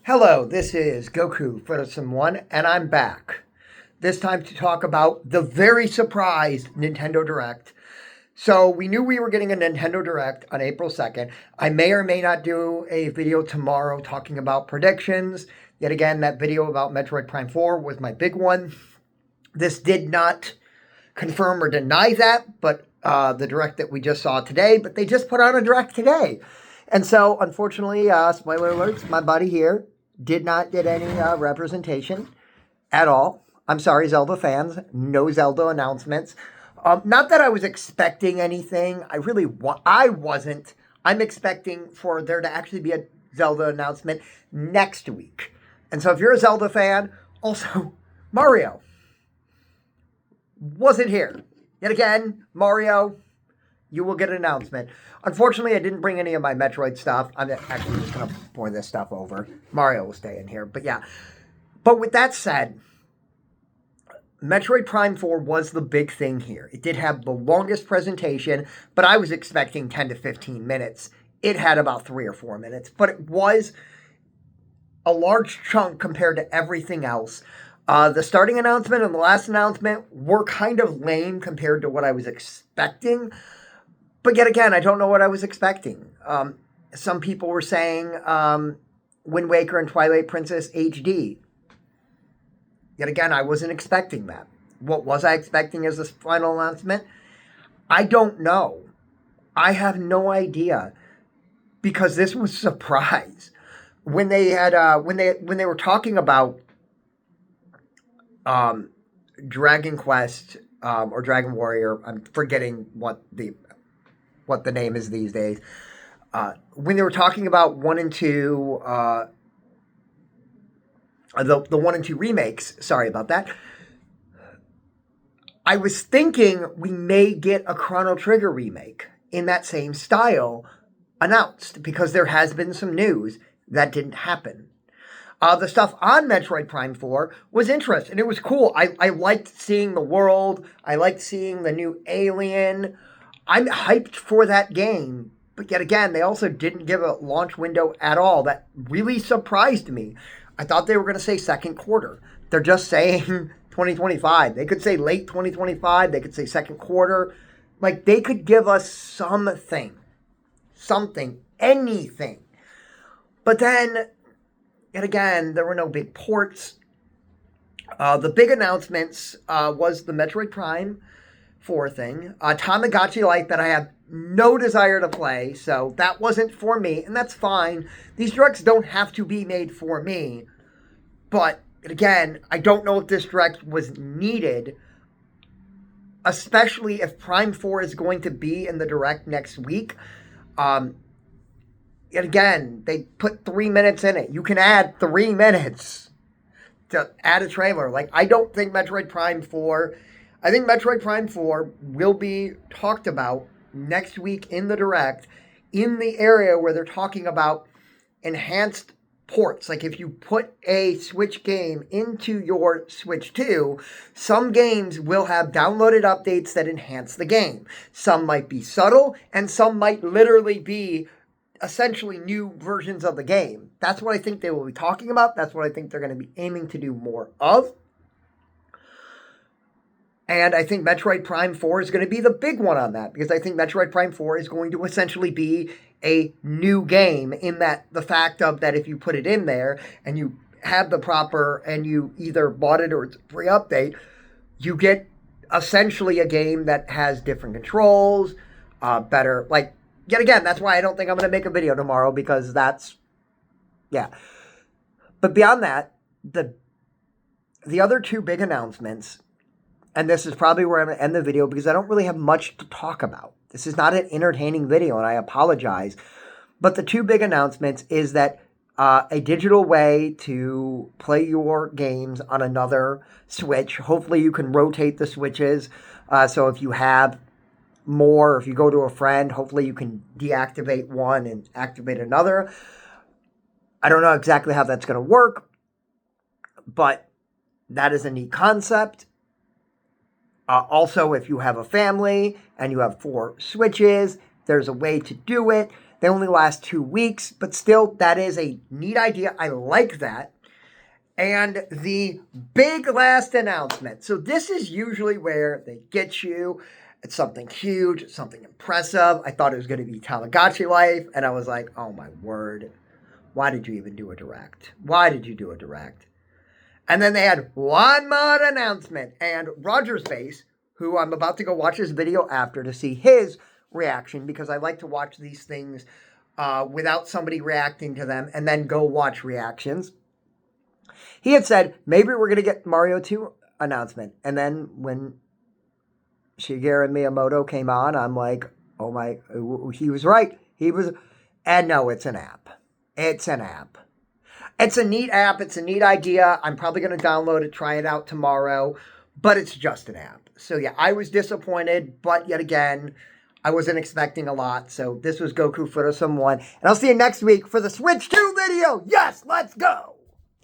Hello, this is Goku for some one, and I'm back. This time to talk about the very surprised Nintendo Direct. So we knew we were getting a Nintendo Direct on April 2nd. I may or may not do a video tomorrow talking about predictions. Yet again, that video about Metroid Prime 4 was my big one. This did not confirm or deny that, but the Direct that we just saw today, but they just put on a Direct today. And so, unfortunately, spoiler alerts, my buddy here did not get any representation at all. I'm sorry, Zelda fans. No Zelda announcements. Not that I was expecting anything. I wasn't. I'm expecting for there to actually be a Zelda announcement next week. And so if you're a Zelda fan, also, Mario wasn't here. Yet again, Mario, you will get an announcement. Unfortunately, I didn't bring any of my Metroid stuff. I'm actually just going to pour this stuff over. Mario will stay in here. But yeah. But with that said, Metroid Prime 4 was the big thing here. It did have the longest presentation, but I was expecting 10 to 15 minutes. It had about 3 or 4 minutes, but it was a large chunk compared to everything else. The starting announcement and the last announcement were kind of lame compared to what I was expecting. But yet again, I don't know what I was expecting. Some people were saying Wind Waker and Twilight Princess HD. Yet again, I wasn't expecting that. What was I expecting as this final announcement? I don't know. I have no idea, because this was a surprise. When they had when they were talking about Dragon Quest or Dragon Warrior, I'm forgetting what the name is these days. When they were talking about 1 and 2, the 1 and 2 remakes, sorry about that, I was thinking we may get a Chrono Trigger remake in that same style announced, because there has been some news that didn't happen. The stuff on Metroid Prime 4 was interesting. It was cool. I liked seeing the world. I liked seeing the new alien. I'm hyped for that game. But yet again, they also didn't give a launch window at all. That really surprised me. I thought they were going to say second quarter. They're just saying 2025. They could say late 2025. They could say second quarter. Like, they could give us something, anything. But then, yet again, there were no big ports. The big announcements was the Metroid Prime 4 thing. Tamagotchi Life that I have no desire to play, so that wasn't for me, and that's fine. These directs don't have to be made for me. But, again, I don't know if this direct was needed, especially if Prime 4 is going to be in the direct next week. Yet again, they put 3 minutes in it. You can add 3 minutes to add a trailer. Like, I don't think Metroid Prime 4... I think Metroid Prime 4 will be talked about next week in the Direct, in the area where they're talking about enhanced ports. Like, if you put a Switch game into your Switch 2, some games will have downloaded updates that enhance the game. Some might be subtle, and some might literally be essentially new versions of the game. That's what I think they will be talking about. That's what I think they're going to be aiming to do more of. And I think Metroid Prime 4 is going to be the big one on that, because I think Metroid Prime 4 is going to essentially be a new game, in that the fact of that if you put it in there and you have the proper, and you either bought it or it's a free update, you get essentially a game that has different controls, better, like, yet again, that's why I don't think I'm going to make a video tomorrow, because that's, yeah. But beyond that, the other 2 big announcements, and this is probably where I'm going to end the video, because I don't really have much to talk about. This is not an entertaining video, and I apologize. But the 2 big announcements is that a digital way to play your games on another Switch. Hopefully you can rotate the Switches. So if you have more, if you go to a friend, hopefully you can deactivate one and activate another. I don't know exactly how that's going to work, but that is a neat concept. Also, if you have a family and you have 4 Switches, there's a way to do it. They only last 2 weeks, but still, that is a neat idea. I like that. And the big last announcement. So this is usually where they get you. It's something huge, it's something impressive. I thought it was going to be Tamagotchi Life, and I was like, oh my word. Why did you even do a direct? Why did you do a direct? And then they had one more announcement. And Roger's Face, who I'm about to go watch his video after to see his reaction, because I like to watch these things without somebody reacting to them and then go watch reactions. He had said, maybe we're going to get Mario 2 announcement. And then when Shigeru Miyamoto came on, I'm like, oh my, he was right. And no, it's an app. It's an app. It's a neat app. It's a neat idea. I'm probably going to download it, try it out tomorrow, but it's just an app. So yeah, I was disappointed, but yet again, I wasn't expecting a lot. So this was Goku Futtosome 1, and I'll see you next week for the Switch 2 video. Yes, let's go!